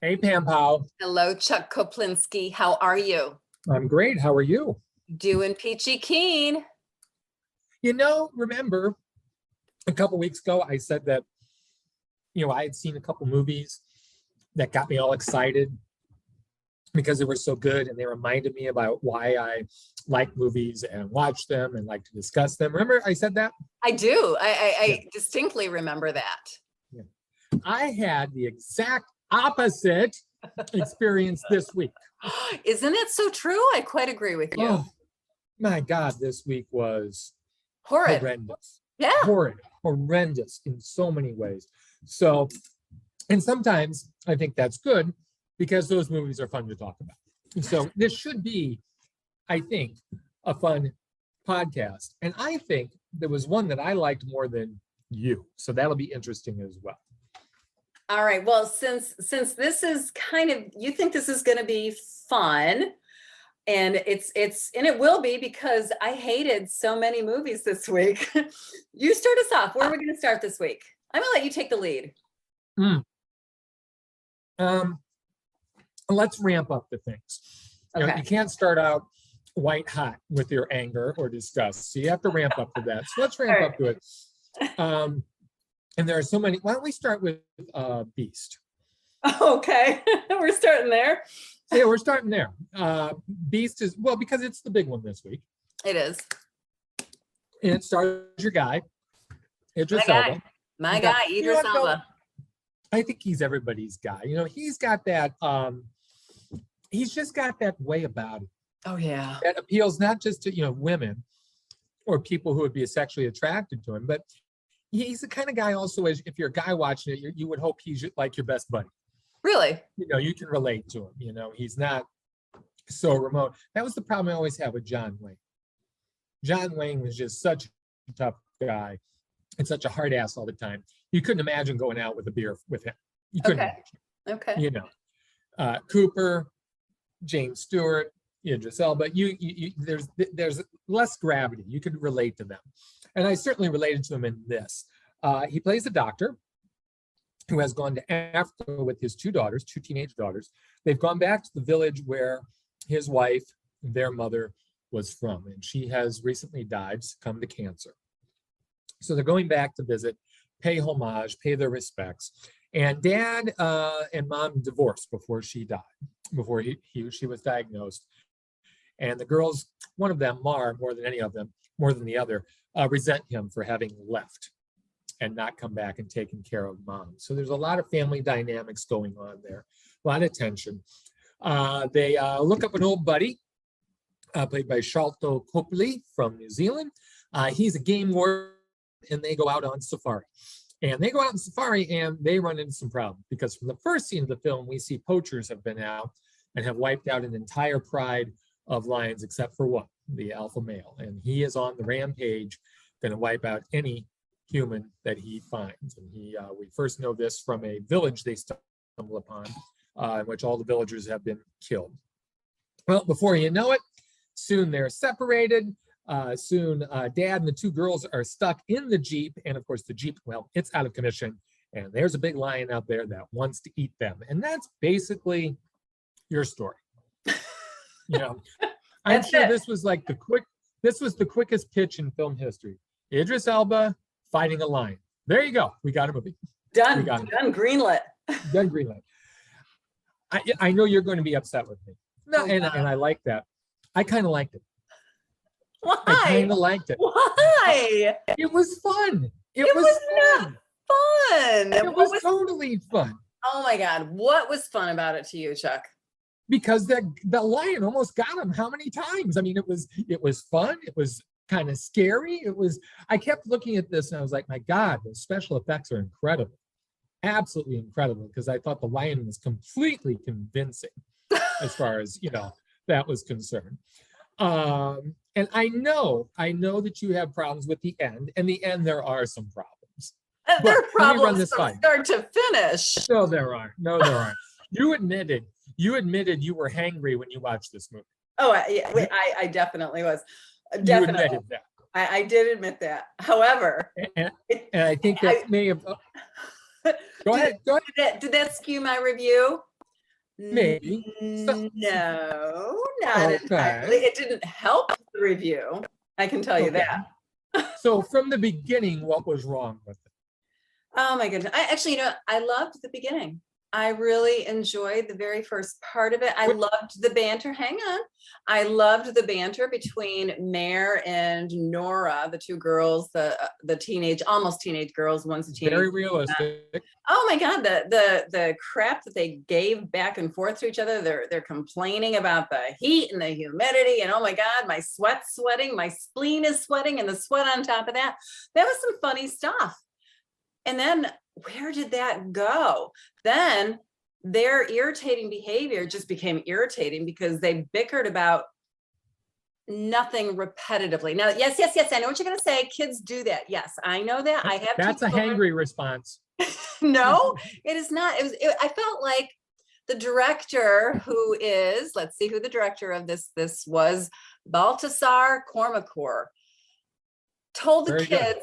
Hey, Pam Powell. Hello, Chuck Koplinski. How are you? I'm great. How are you? Doing peachy keen. Remember a couple weeks ago, I said that, I had seen a couple movies that got me all excited because they were so good and they reminded me about why I like movies and watch them and like to discuss them. Remember I said that? I do. I distinctly remember that. Yeah. I had the exact opposite experience this week. Isn't it so true? I quite agree with you. Oh, my God, this week was Horrid. horrendous. Yeah. Horrendous in so many ways. So, and sometimes I think that's good because those movies are fun to talk about. So this should be, I think, a fun podcast. And I think there was one that I liked more than you. So that'll be interesting as well. All right. Well, since this is you think this is going to be fun, and it will be because I hated so many movies this week. You start us off. Where are we going to start this week? I'm going to let you take the lead. Let's ramp up the things. Okay. You can't start out white hot with your anger or disgust. So you have to ramp up to that. So let's ramp up to it. And there are so many. Why don't we start with Beast? Okay. We're starting there. Yeah, we're starting there. Beast is, well, because it's the big one this week. It is. And it stars your guy, Idris Elba. My guy, Idris Elba. I think he's everybody's guy. He's got that, he's just got that way about it. Oh, yeah. That appeals not just to, women or people who would be sexually attracted to him, but he's the kind of guy also, as if you're a guy watching it, you would hope he's like your best buddy. Really? You can relate to him. He's not so remote. That was the problem I always had with John Wayne. John Wayne was just such a tough guy and such a hard ass all the time. You couldn't imagine going out with a beer with him. You couldn't imagine. Okay. Cooper, James Stewart, Idris Elba. There's less gravity. You could relate to them, and I certainly related to him in this. He plays a doctor who has gone to Africa with his two teenage daughters. They've gone back to the village where his wife, their mother, was from, and she has recently died, succumbed to cancer. So they're going back to visit, pay homage, pay their respects. And dad and mom divorced before she died, before she was diagnosed. And the girls, one of them, Mar, more than the other, resent him for having left and not come back and taken care of mom. So there's a lot of family dynamics going on there, a lot of tension. They look up an old buddy, played by Sharlto Copley from New Zealand. He's a game warden, and they go out on safari. And they go out on safari and they run into some problems because from the first scene of the film, we see poachers have been out and have wiped out an entire pride of lions except for one, the alpha male. And he is on the rampage, going to wipe out any human that he finds. And we first know this from a village they stumble upon, in which all the villagers have been killed. Well, before you know it, soon they're separated. Soon dad and the two girls are stuck in the Jeep. And of course the Jeep, well, it's out of commission. And there's a big lion out there that wants to eat them. And that's basically your story. I'm sure this was like the quickest pitch in film history. Idris Elba fighting a lion. There you go. We got a movie. Done greenlit. Done greenlit. I know you're going to be upset with me. No, and I like that. I kind of liked it. Why? I kind of liked it. Why? It was fun. It was fun. Fun. It was totally fun. Oh my God. What was fun about it to you, Chuck? Because the lion almost got him how many times? I mean, it was fun. It was kind of scary. I kept looking at this and I was like, my God, the special effects are incredible. Absolutely incredible. Because I thought the lion was completely convincing as far as, that was concerned. And I know that you have problems with the end. And the end, there are some problems. There are problems from start to finish. No, there aren't. You admitted you were hangry when you watched this movie. Oh, yeah, I definitely was. Definitely. You admitted that. I did admit that. However, and I think that may have. Go ahead. Did that skew my review? Maybe. No, not Okay. entirely. It didn't help the review. I can tell you Okay. that. So from the beginning, what was wrong with it? Oh my goodness. I actually, I loved the beginning. I really enjoyed the very first part of it. I loved the banter. Hang on. I loved the banter between Mare and Nora, the two girls, the almost teenage girls. One's a teenage. Very realistic. Oh my God, the crap that they gave back and forth to each other. They're complaining about the heat and the humidity, and oh my God, my sweat's sweating, my spleen is sweating, and the sweat on top of that. That was some funny stuff. And then where did that go? Then their irritating behavior just became irritating because they bickered about nothing repetitively. Now, yes, I know what you're going to say. Kids do that. Yes, I know that. I have. That's a hangry response. No, it is not. I felt like the director, who is, let's see who the director of this was, Baltasar Kormacor, told the Very kids. good.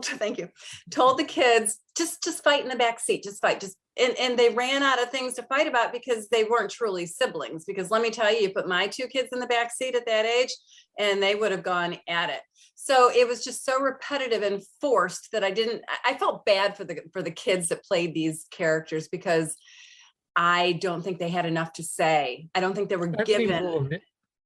Thank you. Told the kids, just fight in the back seat, just fight, and they ran out of things to fight about because they weren't truly siblings. Because let me tell you put my two kids in the back seat at that age and they would have gone at it. So it was just so repetitive and forced that I felt bad for the kids that played these characters, because I don't think they had enough to say. I don't think they were given.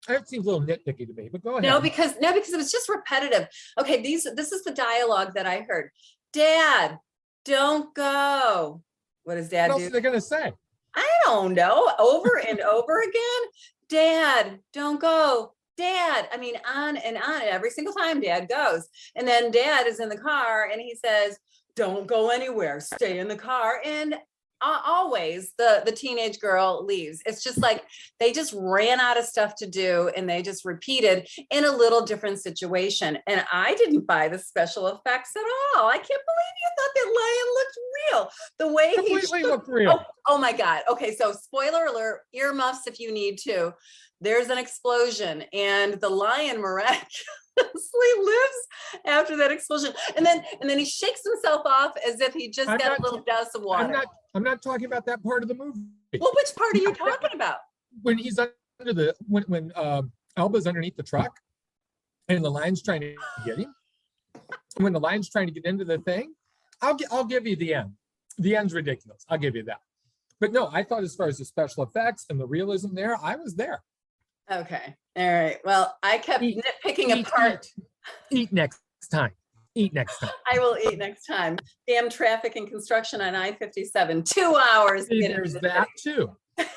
That seems a little nitpicky to me, but go ahead. No, because it was just repetitive. Okay, this is the dialogue that I heard. Dad, don't go. What does Dad do? What else are they gonna say? I don't know. Over and over again. Dad, don't go. Dad. I mean, on and on. And every single time Dad goes. And then Dad is in the car and he says, don't go anywhere. Stay in the car. And always the teenage girl leaves. It's just like they just ran out of stuff to do and they just repeated in a little different situation. And I didn't buy the special effects at all. I can't believe you thought that lion looked real. The way completely looked real. Oh my God. Okay, so spoiler alert, earmuffs if you need to. There's an explosion and the lion miraculously lives after that explosion, and then he shakes himself off as if he just got a little douse of water. I'm not talking about that part of the movie. Well, which part are you talking about? When he's under when Elba's underneath the truck and the lion's trying to get him. When the lion's trying to get into the thing, I'll give you the end. The end's ridiculous. I'll give you that. But no, I thought as far as the special effects and the realism there, I was there. Okay. All right. Well, I kept nitpicking apart. Eat next time. Eat next time. I will eat next time. Damn traffic and construction on I-57. 2 hours. See, there's that too.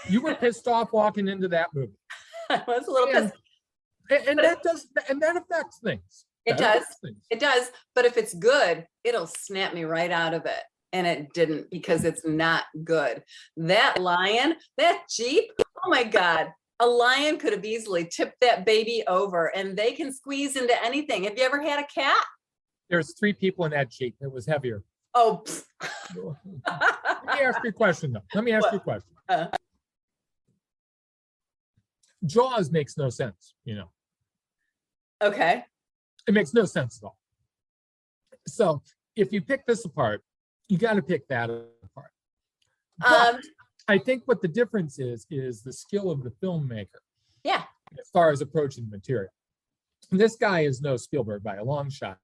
You were pissed off walking into that movie. I was a little pissed. And that affects things. It does. It does. But if it's good, it'll snap me right out of it. And it didn't, because it's not good. That lion, that Jeep, oh my God. A lion could have easily tipped that baby over, and they can squeeze into anything. Have you ever had a cat? There's 3 people in that Jeep. It was heavier. Oh. Let me ask you a question, though. Let me ask you a question. Jaws makes no sense, Okay. It makes no sense at all. So if you pick this apart, you got to pick that apart. But I think what the difference is the skill of the filmmaker. Yeah. As far as approaching the material. This guy is no Spielberg by a long shot.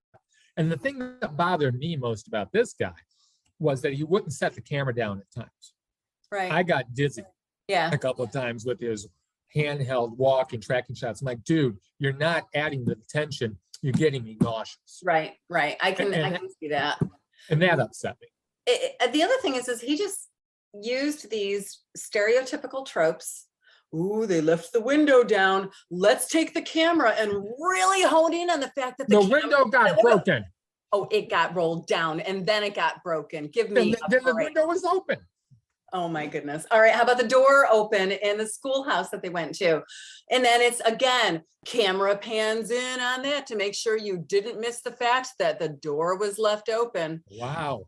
And the thing that bothered me most about this guy was that he wouldn't set the camera down at times. Right. I got dizzy a couple of times with his handheld walk and tracking shots. I'm like, dude, you're not adding the tension. You're getting me nauseous. Right. I can see that. And that upset me. The other thing is he just used these stereotypical tropes. Ooh, they left the window down. Let's take the camera and really hone in on the fact that the window got broken. Oh, it got rolled down and then it got broken. Give me then the window was open. Oh my goodness. All right. How about the door open in the schoolhouse that they went to? And then it's again, camera pans in on that to make sure you didn't miss the fact that the door was left open. Wow.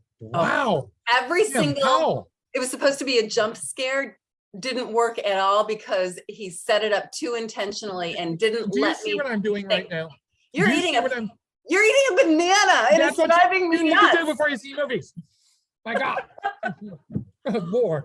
Every single, it was supposed to be a jump scare. Didn't work at all because he set it up too intentionally and didn't let me. Do you see what I'm doing right now? You're eating a banana and it's driving me nuts. You need to do before you see movies. My God. Lord.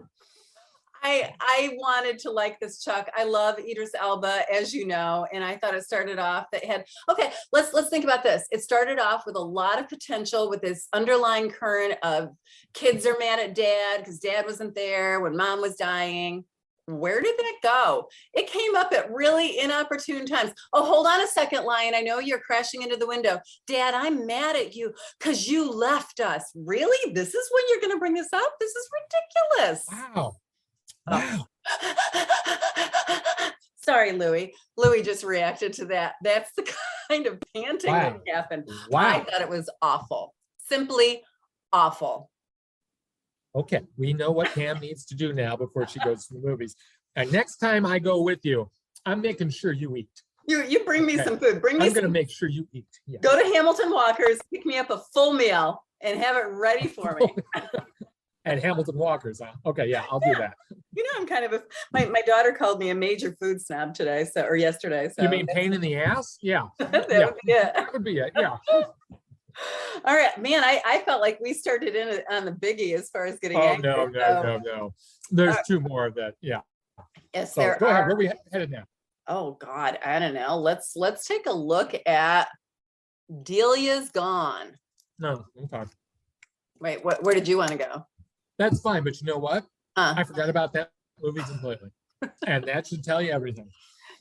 I wanted to like this, Chuck. I love Idris Elba, as you know, and I thought it started off that had, okay, let's think about this. It started off with a lot of potential with this underlying current of kids are mad at dad because dad wasn't there when mom was dying. Where did that go? It came up at really inopportune times. Oh, hold on a second, Lion. I know you're crashing into the window. Dad, I'm mad at you because you left us. Really? This is when you're going to bring this up? This is ridiculous. Wow. Oh. Wow. Sorry, Louie. Louie just reacted to that. That's the kind of panting that happened. Wow. I thought it was awful. Simply awful. Okay, we know what Pam needs to do now before she goes to the movies. And next time I go with you, I'm making sure you eat. You bring me some food. I'm going to make sure you eat. Yeah. Go to Hamilton Walker's, pick me up a full meal, and have it ready for me. At Hamilton Walker's, huh? Okay, yeah, I'll do that. You know, I'm kind of my daughter called me a major food snob today, or yesterday. So you mean pain in the ass? Yeah. That would be it. That would be it. Yeah. All right, man. I felt like we started in on the biggie as far as getting. Oh no. There's two more of that. Yeah. Yes, so there go ahead. are. Where are we headed now? Oh God, I don't know. Let's take a look at Delia's Gone. No. Okay. Wait, where did you want to go? That's fine, but you know what? I forgot about that movie completely, and that should tell you everything.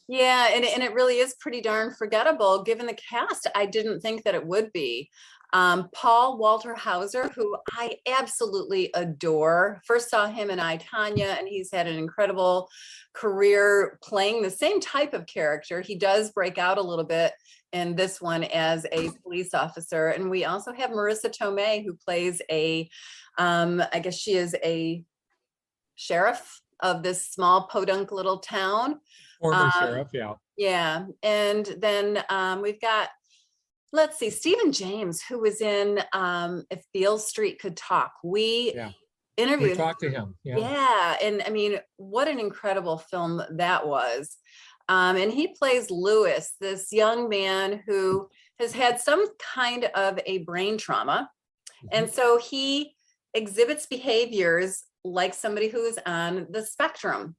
Yeah, and it really is pretty darn forgettable given the cast. I didn't think that it would be. Paul Walter Hauser, who I absolutely adore. First saw him in I, Tonya, and he's had an incredible career playing the same type of character. He does break out a little bit in this one as a police officer. And we also have Marissa Tomei, who plays I guess she is a sheriff of this small podunk little town. Former sheriff, yeah. Yeah. And then we've got, let's see, Stephen James, who was in If Beale Street Could Talk. We interviewed. We talked to him. Yeah. And I mean, what an incredible film that was. And he plays Lewis, this young man who has had some kind of a brain trauma. And so he exhibits behaviors like somebody who is on the spectrum.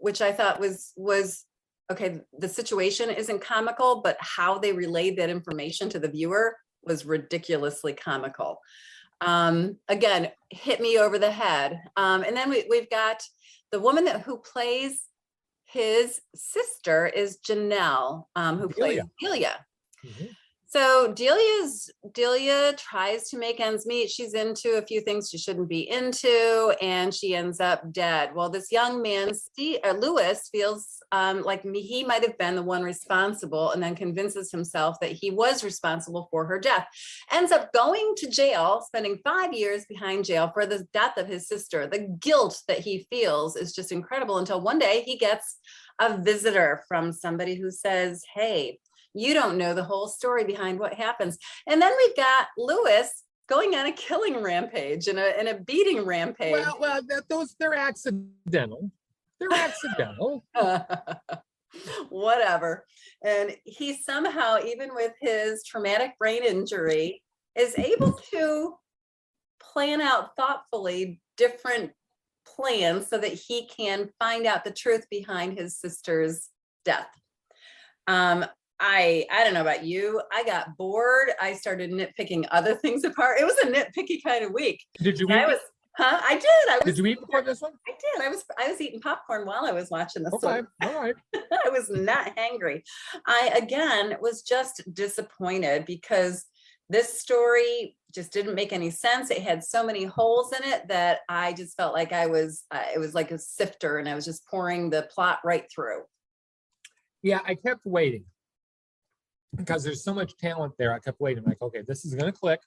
Which I thought was okay. The situation isn't comical, but how they relayed that information to the viewer was ridiculously comical. Again, hit me over the head. And then we've got the woman who plays his sister is Janelle, who plays Delia. So Delia tries to make ends meet. She's into a few things she shouldn't be into, and she ends up dead. Well, this young man, Lewis, feels like he might have been the one responsible, and then convinces himself that he was responsible for her death. Ends up going to jail, spending 5 years behind jail for the death of his sister. The guilt that he feels is just incredible until one day he gets a visitor from somebody who says, hey, you don't know the whole story behind what happens. And then we've got Lewis going on a killing rampage and a beating rampage. Well, they're accidental. They're accidental. Whatever. And he somehow, even with his traumatic brain injury, is able to plan out thoughtfully different plans so that he can find out the truth behind his sister's death. I don't know about you. I got bored. I started nitpicking other things apart. It was a nitpicky kind of week. Did you eat? I did. Did you eat before this one? I did. I was eating popcorn while I was watching this. Okay. All right. I was not hangry. I, again, was just disappointed because this story just didn't make any sense. It had so many holes in it that I just felt like it was like a sifter and I was just pouring the plot right through. Yeah, I kept waiting because there's so much talent there. I kept waiting. Like, okay, this is going to click.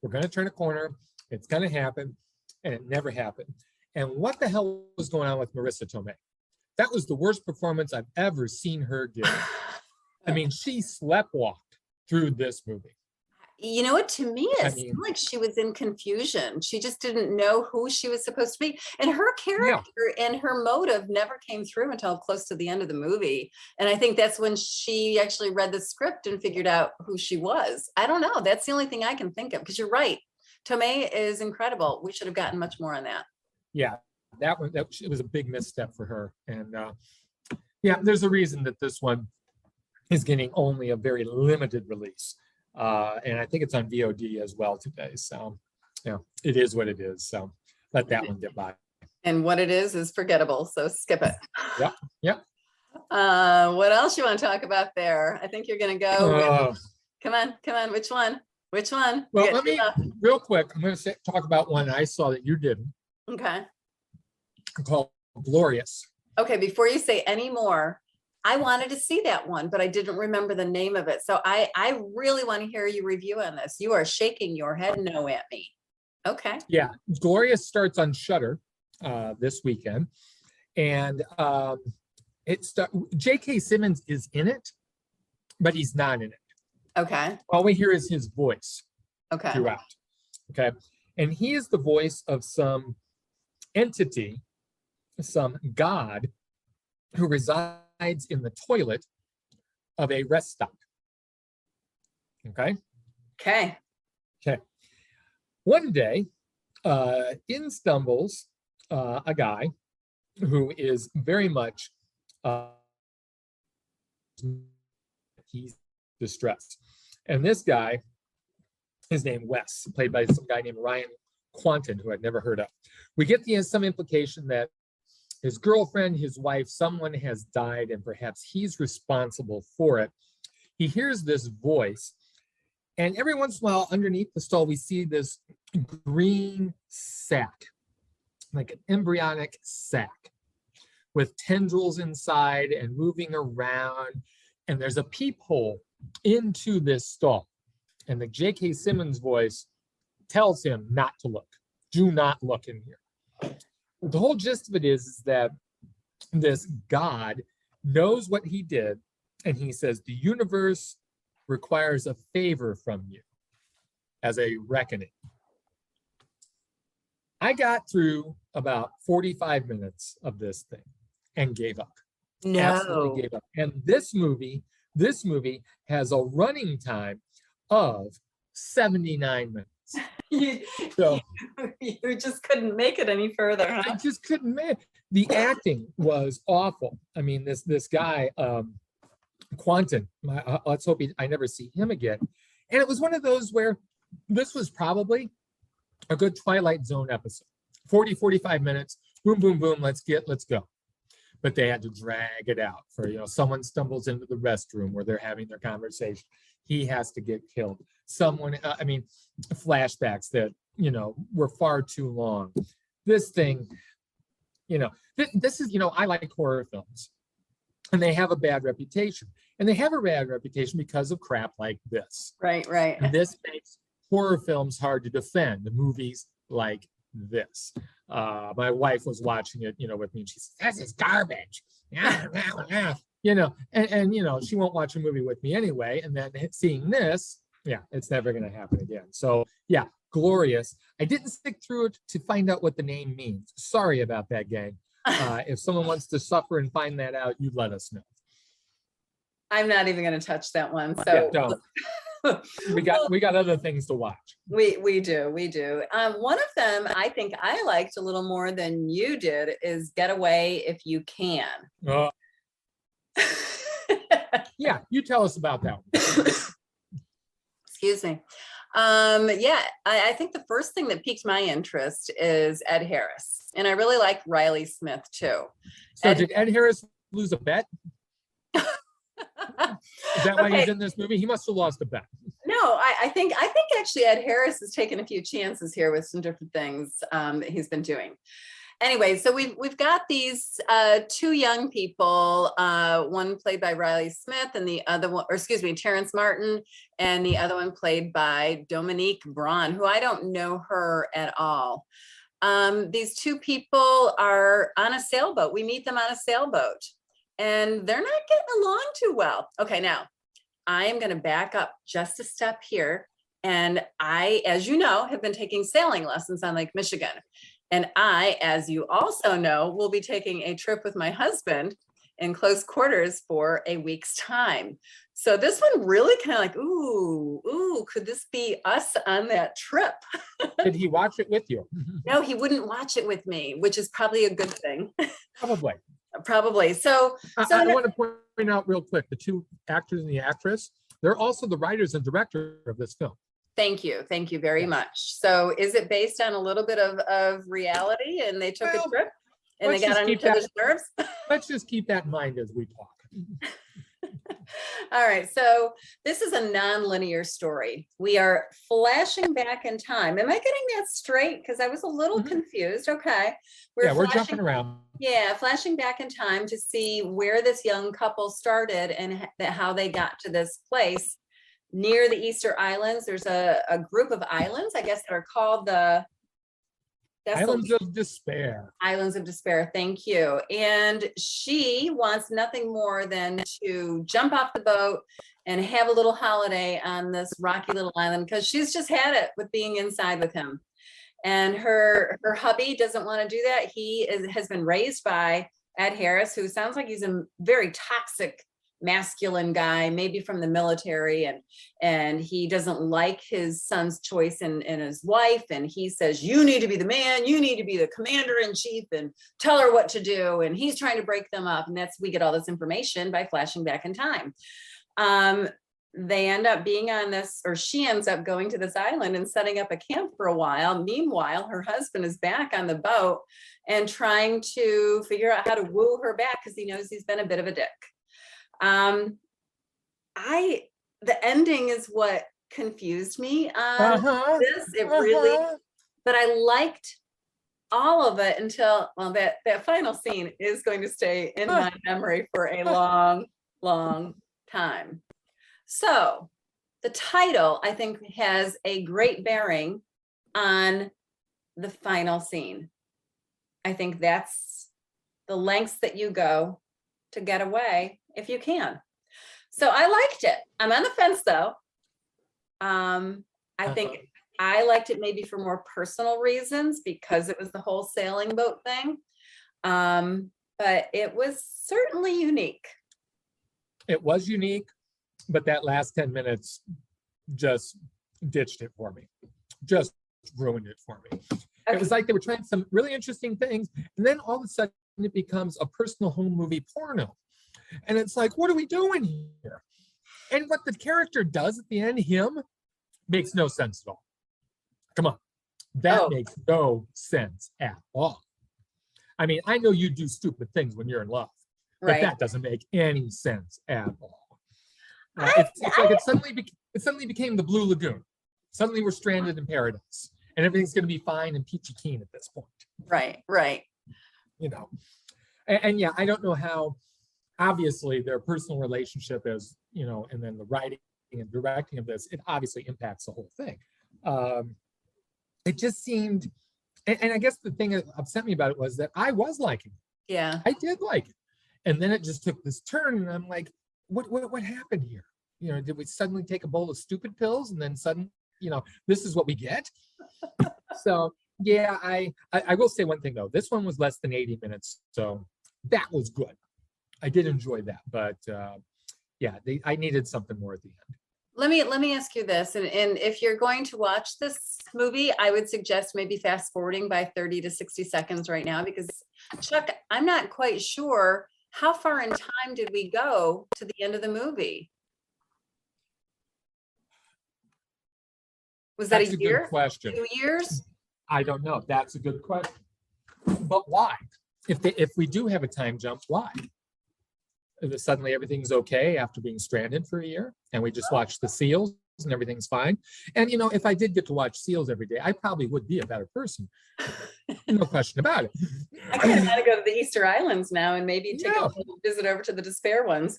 We're going to turn a corner. It's going to happen. And it never happened. And what the hell was going on with Marissa Tomei? That was the worst performance I've ever seen her give. I mean, she sleptwalked through this movie. You know what, to me, it seemed like she was in confusion. She just didn't know who she was supposed to be. And her character and her motive never came through until close to the end of the movie. And I think that's when she actually read the script and figured out who she was. I don't know. That's the only thing I can think of, because you're right. Tomei is incredible. We should have gotten much more on that. Yeah, it was a big misstep for her. And yeah, there's a reason that this one is getting only a very limited release. And I think it's on VOD as well today. So yeah, it is what it is. So let that one get by. And what it is forgettable. So skip it. Yep. Yep. What else you want to talk about there? I think you're going to go. Come on. Which one? Well, let me real quick. I'm going to talk about one I saw that you didn't. Okay. Called Glorious. Okay. Before you say any more, I wanted to see that one, but I didn't remember the name of it. So I really want to hear you review on this. You are shaking your head no at me. Okay. Yeah. Glorious starts on Shudder this weekend. And J.K. Simmons is in it, but he's not in it. Okay. All we hear is his voice throughout. Okay. And he is the voice of some entity, some god who resides in the toilet of a rest stop. Okay. Okay. Okay. One day, in stumbles a guy who is very much he's distressed. And this guy is named Wes, played by some guy named Ryan Quanten, who I'd never heard of. We get some implication that his girlfriend, his wife, someone has died, and perhaps he's responsible for it. He hears this voice, and every once in a while, underneath the stall, we see this green sack, like an embryonic sack, with tendrils inside and moving around. And there's a peephole into this stall. And the J.K. Simmons voice tells him not to look. Do not look in here. The whole gist of it is that this God knows what he did. And he says, the universe requires a favor from you as a reckoning. I got through about 45 minutes of this thing and gave up. No. Absolutely gave up. And this movie has a running time of 79 minutes. You just couldn't make it any further, huh? I just couldn't make it. The acting was awful. I mean, this guy, Quanten, let's hope I never see him again. And it was one of those where this was probably a good Twilight Zone episode. 40, 45 minutes, boom, boom, boom, let's go. But they had to drag it out for, someone stumbles into the restroom where they're having their conversation. He has to get killed. Flashbacks that, were far too long. This thing, this is, I like horror films. And they have a bad reputation. And they have a bad reputation because of crap like this. Right. And this makes horror films hard to defend, movies like this. My wife was watching it, with me, and she says, "This is garbage." And she won't watch a movie with me anyway. And then seeing this, it's never going to happen again. So Glorious. I didn't stick through it to find out what the name means. Sorry about that, gang. If someone wants to suffer and find that out, you let us know. I'm not even going to touch that one. So don't. we got other things to watch. We do. One of them I think I liked a little more than you did is Get Away If You Can. Yeah, you tell us about that one. Excuse me. I think the first thing that piqued my interest is Ed Harris, and I really like Riley Smith too. So did Ed Harris lose a bet? Is that why he's in this movie? He must have lost a bet. No, I think actually Ed Harris has taken a few chances here with some different things that he's been doing. Anyway, so we've got these two young people, one played by Riley Smith and the other one, Terrence Martin, and the other one played by Dominique Braun, who I don't know her at all. These two people are on a sailboat. We meet them on a sailboat. And they're not getting along too well. Okay, now I am going to back up just a step here. And I, as you know, have been taking sailing lessons on Lake Michigan. And I, as you also know, will be taking a trip with my husband in close quarters for a week's time. So this one really kind of like, ooh, could this be us on that trip? Did he watch it with you? No, he wouldn't watch it with me, which is probably a good thing. Probably. Probably. So I want to point out real quick, the two actors and the actress, they're also the writers and director of this film. Thank you very much. So is it based on a little bit of reality, and they took a trip and they got on each other's nerves? Let's just keep that in mind as we talk. All right, so this is a non-linear story. We are flashing back in time. Am I getting that straight? Because I was a little confused. Okay. We're jumping around. Yeah, flashing back in time to see where this young couple started and how they got to this place near the Easter Islands. There's a group of islands, I guess, that are called the Islands of Despair. Islands of Despair, thank you. And she wants nothing more than to jump off the boat and have a little holiday on this rocky little island, because she's just had it with being inside with him. And her hubby doesn't want to do that. He has been raised by Ed Harris, who sounds like he's a very toxic masculine guy, maybe from the military, and he doesn't like his son's choice in his wife, and he says, you need to be the man, you need to be the commander in chief and tell her what to do, and he's trying to break them up. And we get all this information by flashing back in time. They end up being on this, or she ends up going to this island and setting up a camp for a while. Meanwhile, her husband is back on the boat and trying to figure out how to woo her back, because he knows he's been a bit of a dick. The ending is what confused me on this. It really, but I liked all of it until, well, that final scene is going to stay in my memory for a long time. So the title, I think, has a great bearing on the final scene. I think that's the lengths that you go to get away if you can. So I liked it. I'm on the fence though. I think I liked it maybe for more personal reasons, because it was the whole sailing boat thing. But it was certainly unique. It was unique, but that last 10 minutes just ditched it for me. Just ruined it for me. Okay. It was like they were trying some really interesting things, and then all of a sudden it becomes a personal home movie porno. And it's like, what are we doing here? And what the character does at the end, him, makes no sense at all. Come on. That makes no sense at all. I mean, I know you do stupid things when you're in love, but that doesn't make any sense at all. It's like it suddenly became the Blue Lagoon. Suddenly we're stranded in paradise, and everything's going to be fine and peachy keen at this point. Right. You know, and yeah, I don't know how. Obviously, their personal relationship is, you know, and then the writing and directing of this, it obviously impacts the whole thing. It just seemed, and I guess the thing that upset me about it was that I was liking it. Yeah, I did like it, and then it just took this turn, and I'm like, what happened here? You know, did we suddenly take a bowl of stupid pills, and then suddenly, you know, this is what we get? So yeah, I will say one thing though. This one was less than 80 minutes, so that was good. I did enjoy that, but yeah, I needed something more at the end. Let me ask you this, and if you're going to watch this movie, I would suggest maybe fast forwarding by 30 to 60 seconds right now, because Chuck, I'm not quite sure how far in time did we go to the end of the movie? Was that a year? Good question. 2 years? I don't know. That's a good question. But why? If we do have a time jump, why? Suddenly everything's okay after being stranded for a year, and we just watch the seals and everything's fine. And you know, if I did get to watch seals every day, I probably would be a better person. No question about it. I kind of want to go to the Easter Islands now and maybe take a little visit over to the Despair ones.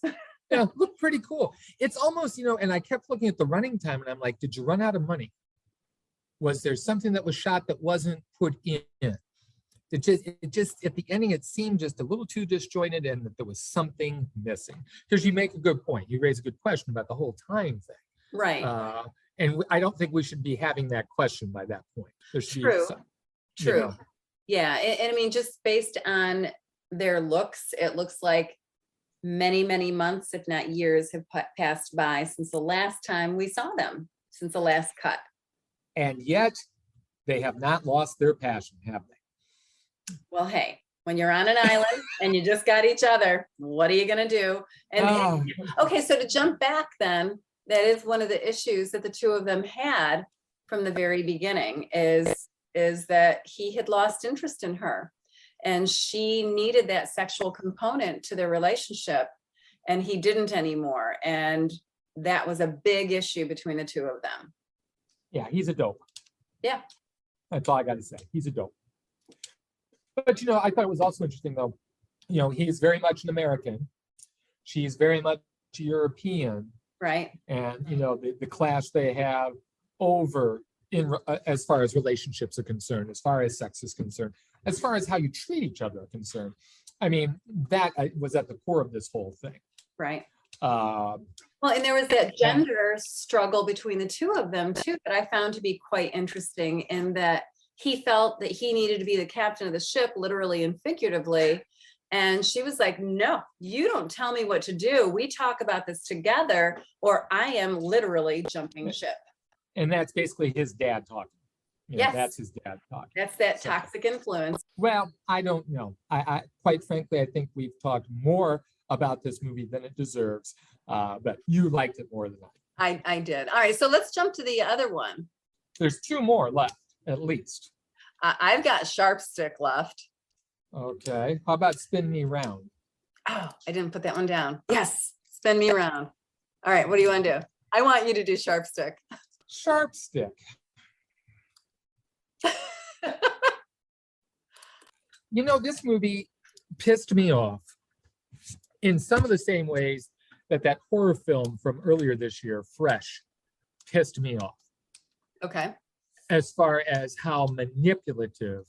Yeah, look pretty cool. It's almost, you know, and I kept looking at the running time, and I'm like, did you run out of money? Was there something that was shot that wasn't put in? It just at the ending, it seemed just a little too disjointed, and that there was something missing. Because you make a good point. You raise a good question about the whole time thing. Right. And I don't think we should be having that question by that point. There should True. be some, True. You know. Yeah. And I mean, just based on their looks, it looks like many, many months, if not years, have passed by since the last time we saw them, since the last cut. And yet they have not lost their passion, have they? Well, hey, when you're on an island and you just got each other, what are you going to do? And okay, so to jump back then, that is one of the issues that the two of them had from the very beginning is that he had lost interest in her and she needed that sexual component to their relationship and he didn't anymore. And that was a big issue between the two of them. Yeah, he's a dope. Yeah. That's all I got to say. He's a dope. But, I thought it was also interesting, though. He's very much an American. She's very much European. Right. And, the clash they have over as far as relationships are concerned, as far as sex is concerned, as far as how you treat each other are concerned. I mean, that was at the core of this whole thing. Right. Well, and there was that gender struggle between the two of them, too, that I found to be quite interesting in that he felt that he needed to be the captain of the ship, literally and figuratively. And she was like, no, you don't tell me what to do. We talk about this together, or I am literally jumping ship. And that's basically his dad talking. Yes. That's his dad talking. That's that toxic influence. Well, I don't know. I quite frankly, I think we've talked more about this movie than it deserves. But you liked it more than I did. All right, so let's jump to the other one. There's two more left, at least. I've got Sharp Stick left. Okay. How about Spin Me Round? Oh, I didn't put that one down. Yes, Spin Me Around. All right, what do you want to do? I want you to do Sharp Stick. Sharp Stick. This movie pissed me off in some of the same ways that horror film from earlier this year, Fresh, pissed me off. Okay. As far as how manipulative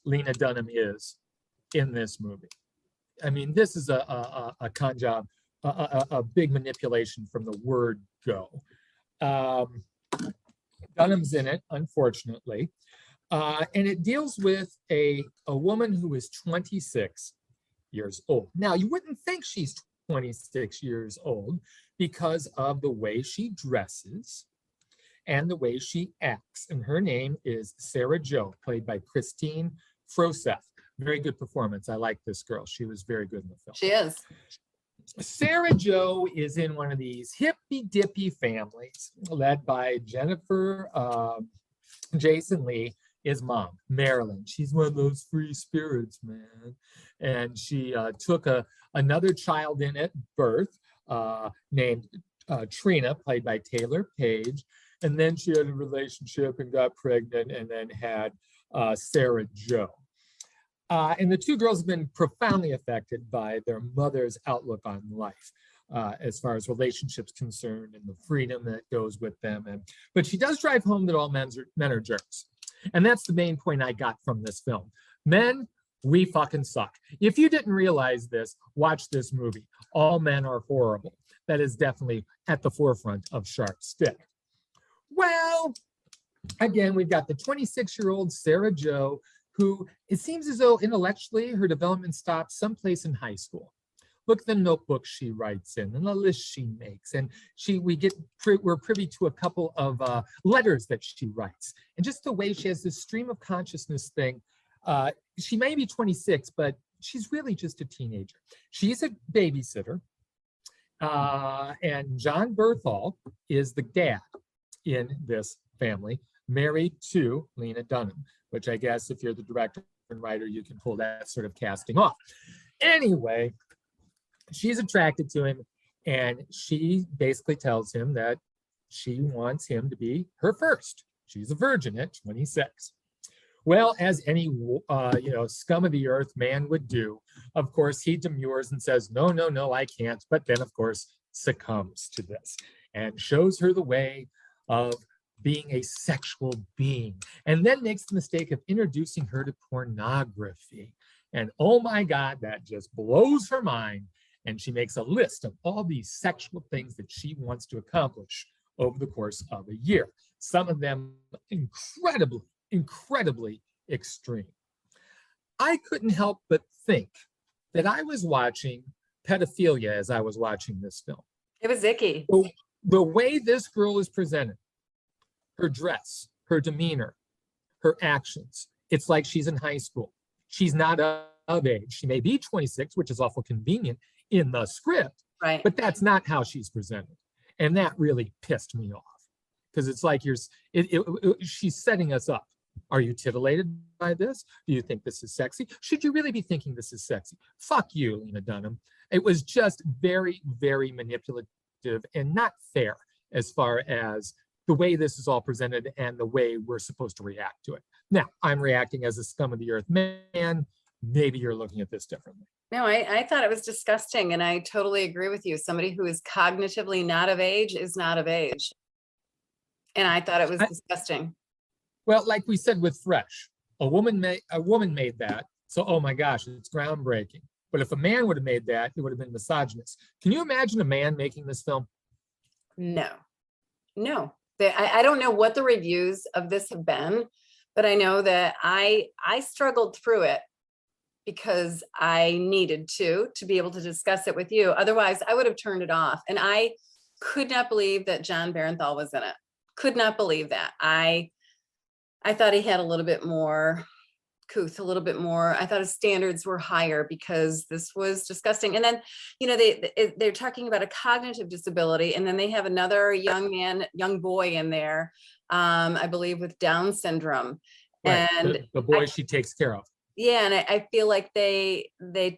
Lena Dunham is in this movie. I mean, this is a con job, a big manipulation from the word go. Dunham's in it, unfortunately. And it deals with a woman who is 26 years old. Now, you wouldn't think she's 26 years old because of the way she dresses and the way she acts. And her name is Sarah Jo, played by Christine Froseth. Very good performance. I like this girl. She was very good in the film. She is. Sarah Jo is in one of these hippy-dippy families led by Jennifer Jason Leigh, his mom, Marilyn. She's one of those free spirits, man. And she took another child in at birth named Trina, played by Taylor Page. And then she had a relationship and got pregnant and then had Sarah Jo. And the two girls have been profoundly affected by their mother's outlook on life, as far as relationships concerned and the freedom that goes with them. But she does drive home that all men are jerks. And that's the main point I got from this film. Men, we fucking suck. If you didn't realize this, watch this movie. All men are horrible. That is definitely at the forefront of Sharp Stick. Well, again, we've got the 26-year-old Sarah Jo, who it seems as though intellectually her development stops someplace in high school. Look at the notebooks she writes in and the list she makes. And we're privy to a couple of letters that she writes. And just the way she has this stream of consciousness thing. She may be 26, but she's really just a teenager. She's a babysitter. And John Berthal is the dad in this family, married to Lena Dunham, which I guess if you're the director and writer, you can pull that sort of casting off. Anyway, she's attracted to him, and she basically tells him that she wants him to be her first. She's a virgin at 26. Well, as any scum of the earth man would do, of course, he demurs and says, no, I can't. But then, of course, succumbs to this and shows her the way of being a sexual being, and then makes the mistake of introducing her to pornography. And oh my God, that just blows her mind. And she makes a list of all these sexual things that she wants to accomplish over the course of a year. Some of them incredibly extreme. I couldn't help but think that I was watching pedophilia as I was watching this film. It was icky. The way this girl is presented, her dress, her demeanor, her actions, it's like she's in high school. She's not of age. She may be 26, which is awful convenient in the script, Right. but that's not how she's presented. And that really pissed me off because it's like she's setting us up. Are you titillated by this? Do you think this is sexy? Should you really be thinking this is sexy? Fuck you, Lena Dunham. It was just very, very manipulative and not fair as far as the way this is all presented and the way we're supposed to react to it. Now, I'm reacting as a scum of the earth man. Maybe you're looking at this differently. No, I thought it was disgusting, and I totally agree with you. Somebody who is cognitively not of age is not of age. And I thought it was disgusting. Well, like we said with Fresh, a woman made that. So, oh my gosh, it's groundbreaking. But if a man would have made that, it would have been misogynist. Can you imagine a man making this film? No. I don't know what the reviews of this have been, but I know that I struggled through it because I needed to be able to discuss it with you. Otherwise, I would have turned it off. And I could not believe that John Barenthal was in it. Could not believe that. I thought he had a little bit more couth, a little bit more. I thought his standards were higher because this was disgusting. And then, they're talking about a cognitive disability, and then they have another young boy in there, I believe with Down syndrome. Right. And the boy she takes care of. Yeah, and I feel like they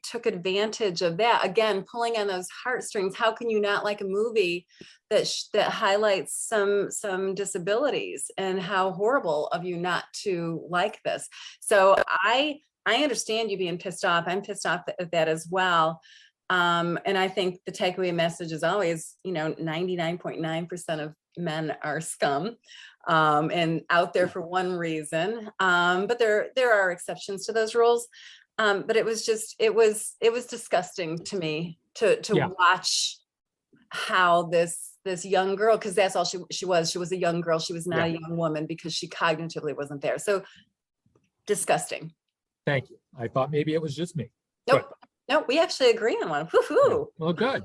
took advantage of that, again, pulling on those heartstrings. How can you not like a movie that highlights some disabilities, and how horrible of you not to like this? So I understand you being pissed off. I'm pissed off at that as well. And I think the takeaway message is always, 99.9% of men are scum. And out there for one reason. But there are exceptions to those rules. But it was disgusting to me to watch how this young girl, because that's all she was a young girl. She was not a young woman because she cognitively wasn't there. So disgusting. Thank you. I thought maybe it was just me. Nope. No, we actually agree on one. Woo-hoo. Well, good.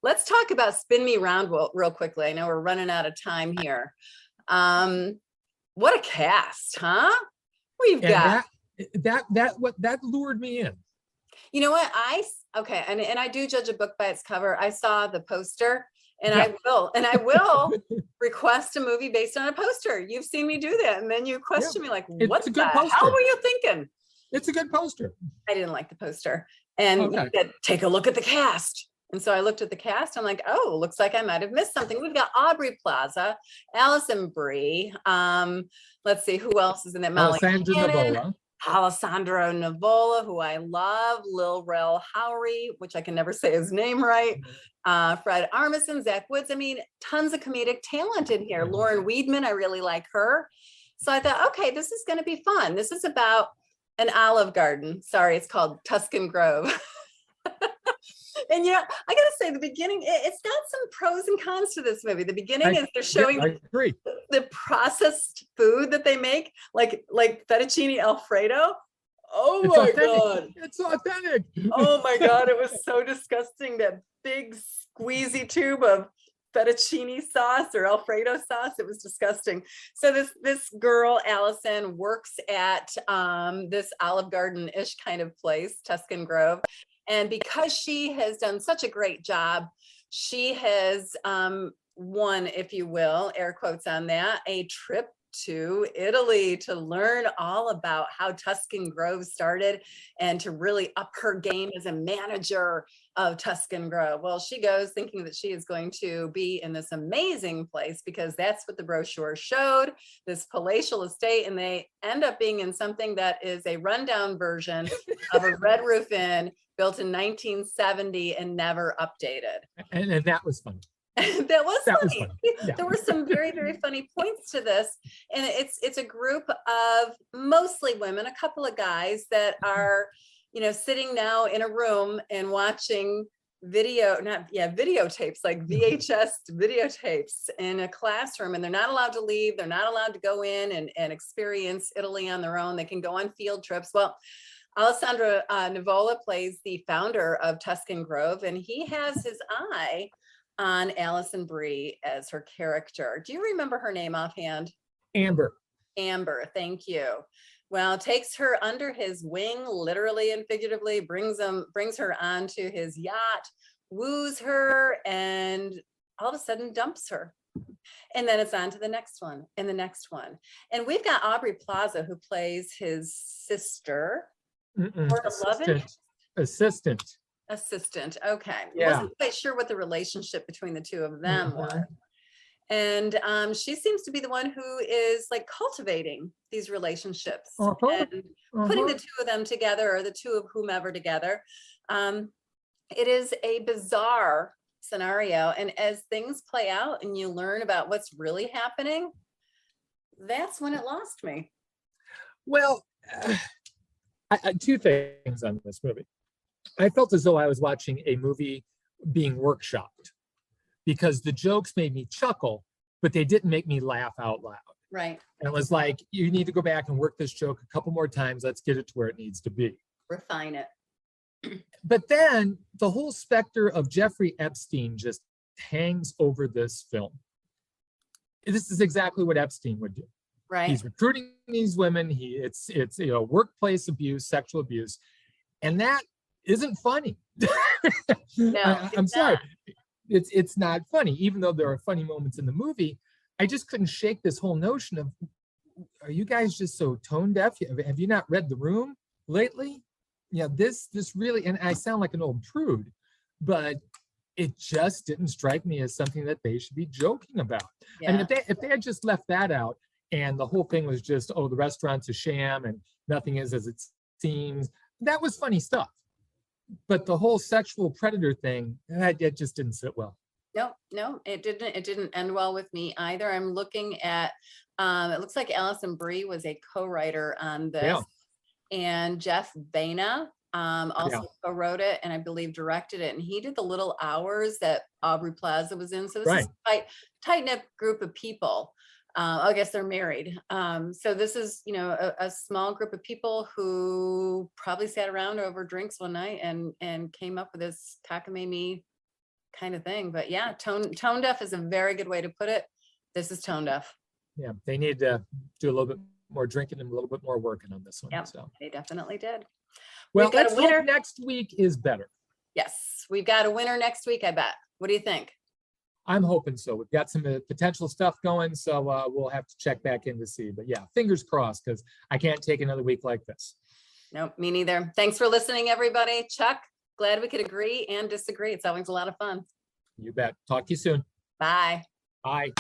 Let's talk about Spin Me Round real quickly. I know we're running out of time here. What a cast, huh? We've got that lured me in. You know what? And I do judge a book by its cover. I saw the poster, and I will request a movie based on a poster. You've seen me do that, and then you question me like, "What the hell were you thinking?" It's a good poster. I didn't like the poster, and you said, "Take a look at the cast." And so I looked at the cast. I'm like, oh, looks like I might have missed something. We've got Aubrey Plaza, Alison Brie. Let's see, who else is in it? Alessandro Nivola, who I love. Lil Rel Howery, which I can never say his name right. Fred Armisen, Zach Woods. I mean, tons of comedic talent in here. Lauren Weedman, I really like her. So I thought, okay, this is going to be fun. This is about an Olive Garden. Sorry, it's called Tuscan Grove. And I gotta say, the beginning, it's got some pros and cons to this movie. The beginning is they're showing the processed food that they make, like fettuccine Alfredo. Oh my God. It's authentic. Oh my God. It was so disgusting. That big squeezy tube of fettuccine sauce or Alfredo sauce. It was disgusting. So this girl, Allison, works at this Olive Garden-ish kind of place, Tuscan Grove. And because she has done such a great job, she has won, if you will, air quotes on that, a trip to Italy to learn all about how Tuscan Grove started and to really up her game as a manager of Tuscan Grove. Well, she goes thinking that she is going to be in this amazing place because that's what the brochure showed, this palatial estate, and they end up being in something that is a rundown version of a Red Roof Inn built in 1970 and never updated. And that was fun. That was funny. Yeah. There were some very, very funny points to this. And it's a group of mostly women, a couple of guys that are, sitting now in a room and watching videotapes, like VHS videotapes in a classroom, and they're not allowed to leave. They're not allowed to go in and experience Italy on their own. They can go on field trips. Well, Alessandro Nivola plays the founder of Tuscan Grove, and he has his eye on Alison Brie as her character. Do you remember her name offhand? Amber. Amber, thank you. Well, takes her under his wing, literally and figuratively, brings her onto his yacht, woos her, and all of a sudden dumps her. And then it's on to the next one and the next one. And we've got Aubrey Plaza, who plays his sister. Assistant. Okay. Yeah. Wasn't quite sure what the relationship between the two of them was. And she seems to be the one who is like cultivating these relationships and putting the two of them together, or the two of whomever together. It is a bizarre scenario. And as things play out and you learn about what's really happening, that's when it lost me. Well, two things on this movie. I felt as though I was watching a movie being workshopped, because the jokes made me chuckle, but they didn't make me laugh out loud. Right. And it was like, you need to go back and work this joke a couple more times. Let's get it to where it needs to be. Refine it. But then the whole specter of Jeffrey Epstein just hangs over this film. This is exactly what Epstein would do. Right. He's recruiting these women. It's workplace abuse, sexual abuse, and that isn't funny. No, I'm sorry. It's not funny, even though there are funny moments in the movie. I just couldn't shake this whole notion of, are you guys just so tone deaf? Have you not read The Room lately? Yeah, this really, and I sound like an old prude, but it just didn't strike me as something that they should be joking about. Yeah. And if they had just left that out, and the whole thing was just, oh, the restaurant's a sham and nothing is as it seems, that was funny stuff. But the whole sexual predator thing, it just didn't sit well. No, it didn't end well with me either. I'm looking at, it looks like Alison Brie was a co-writer on this. Yeah. And Jeff Baena also co-wrote it, and I believe directed it. And he did the little hours that Aubrey Plaza was in. So this is a tight-knit group of people. I guess they're married. So this is, a small group of people who probably sat around over drinks one night and came up with this cockamamie kind of thing. But yeah, tone deaf is a very good way to put it. This is tone deaf. Yeah, they need to do a little bit more drinking and a little bit more working on this one. Yeah, so they definitely did. Well, let's hope next week is better. Yes, we've got a winner next week, I bet. What do you think? I'm hoping so. We've got some potential stuff going, so we'll have to check back in to see. But yeah, fingers crossed, because I can't take another week like this. Nope, me neither. Thanks for listening, everybody. Chuck, glad we could agree and disagree. It's always a lot of fun. You bet. Talk to you soon. Bye. Bye.